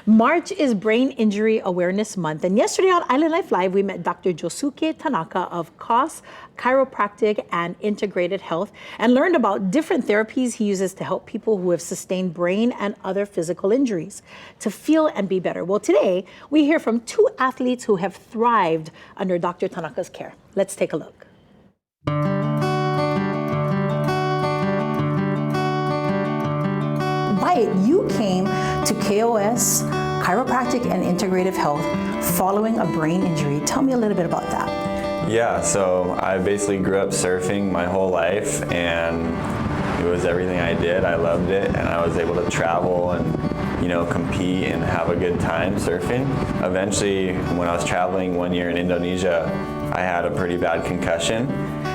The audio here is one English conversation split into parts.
March is Brain Injury Awareness Month, and yesterday on Island Life Live, we met Dr. Josuke Tanaka of KOS Chiropractic and Integrated Health and learned about different therapies he uses to help people who have sustained brain and other physical injuries to feel and be better. Well, today, we hear from two athletes who have thrived under Dr. Tanaka's care. Let's take a look. Wyatt, you came to KOS Chiropractic and Integrative Health following a brain injury. Tell me a little bit about that. Yeah, so I basically grew up surfing my whole life, and it was everything I did. I loved it, and I was able to travel and, you know, compete and have a good time surfing. Eventually, when I was traveling one year in Indonesia, I had a pretty bad concussion.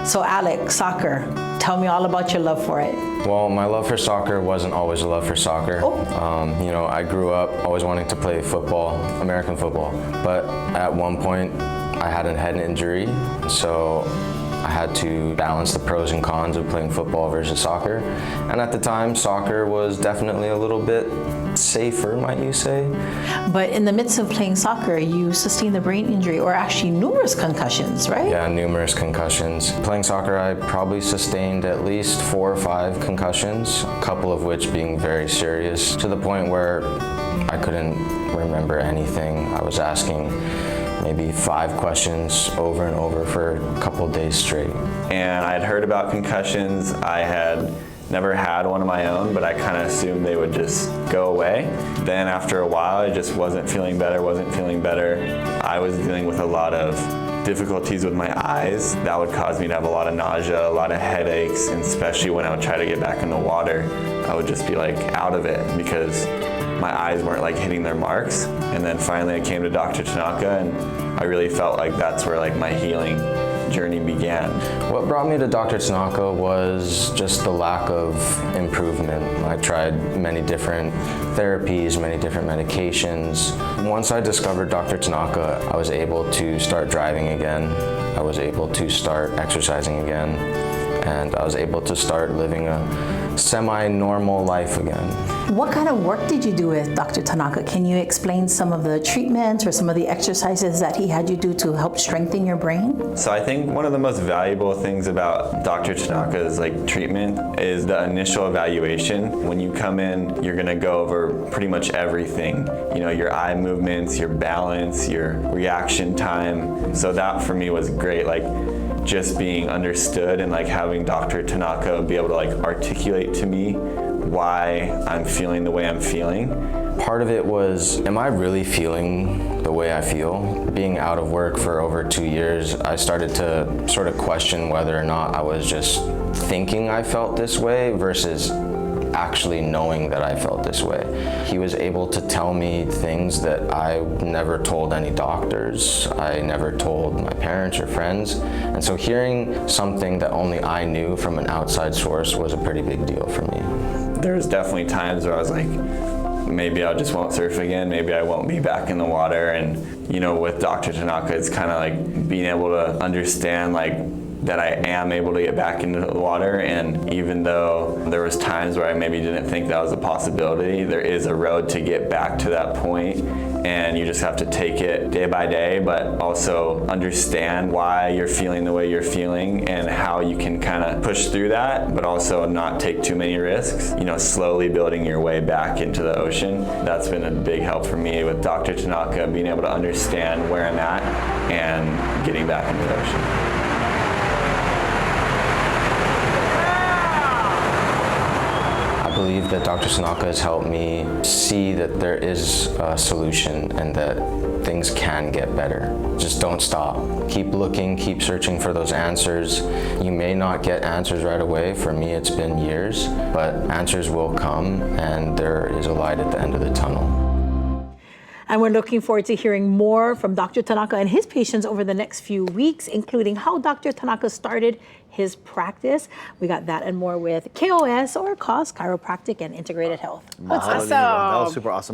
So Alex, soccer, tell me all about your love for it. Well, my love for soccer wasn't always a love for soccer. You know, I grew up always wanting to play football, American football, but at one point I had a head injury, so I had to balance the pros and cons of playing football versus soccer. And at the time, soccer was definitely a little bit safer, might you say. But in the midst of playing soccer, you sustained a brain injury, or actually numerous concussions, right? Yeah, numerous concussions. Playing soccer, I probably sustained at least 4 or 5 concussions, a couple of which being very serious, to the point where I couldn't remember anything. I was asking maybe 5 questions over and over for a couple of days straight. And I had heard about concussions. I had never had one of my own, but I kind of assumed they would just go away. Then after a while, I just wasn't feeling better. I was dealing with a lot of difficulties with my eyes. That would cause me to have a lot of nausea, a lot of headaches, and especially when I would try to get back in the water, I would just be like out of it because my eyes weren't like hitting their marks. And then finally I came to Dr. Tanaka, and I really felt like that's where like my healing journey began. What brought me to Dr. Tanaka was just the lack of improvement. I tried many different therapies, many different medications. Once I discovered Dr. Tanaka, I was able to start driving again. I was able to start exercising again. And I was able to start living a semi-normal life again. What kind of work did you do with Dr. Tanaka? Can you explain some of the treatments or some of the exercises that he had you do to help strengthen your brain? So I think one of the most valuable things about Dr. Tanaka's treatment is the initial evaluation. When you come in, you're gonna go over pretty much everything. You know, your eye movements, your balance, your reaction time. So that for me was great. Just being understood and having Dr. Tanaka be able to articulate to me why I'm feeling the way I'm feeling. Part of it was, am I really feeling the way I feel? Being out of work for over 2 years, I started to sort of question whether or not I was just thinking I felt this way versus actually knowing that I felt this way. He was able to tell me things that I never told any doctors. I never told my parents or friends. And so hearing something that only I knew from an outside source was a pretty big deal for me. There's definitely times where I was like, maybe I just won't surf again, maybe I won't be back in the water. And you know, with Dr. Tanaka, it's kind of being able to understand that I am able to get back into the water, and even though there was times where I maybe didn't think that was a possibility, there is a road to get back to that point, and you just have to take it day by day, but also understand why you're feeling the way you're feeling and how you can kind of push through that, but also not take too many risks. You know, slowly building your way back into the ocean. That's been a big help for me with Dr. Tanaka, being able to understand where I'm at and getting back into the ocean. I believe that Dr. Tanaka has helped me see that there is a solution and that things can get better. Just don't stop. Keep looking, keep searching for those answers. You may not get answers right away. For me, it's been years, but answers will come, and there is a light at the end of the tunnel. And we're looking forward to hearing more from Dr. Tanaka and his patients over the next few weeks, including how Dr. Tanaka started his practice. We got that and more with KOS or KOS Chiropractic and Integrated Health. Awesome. That was super awesome.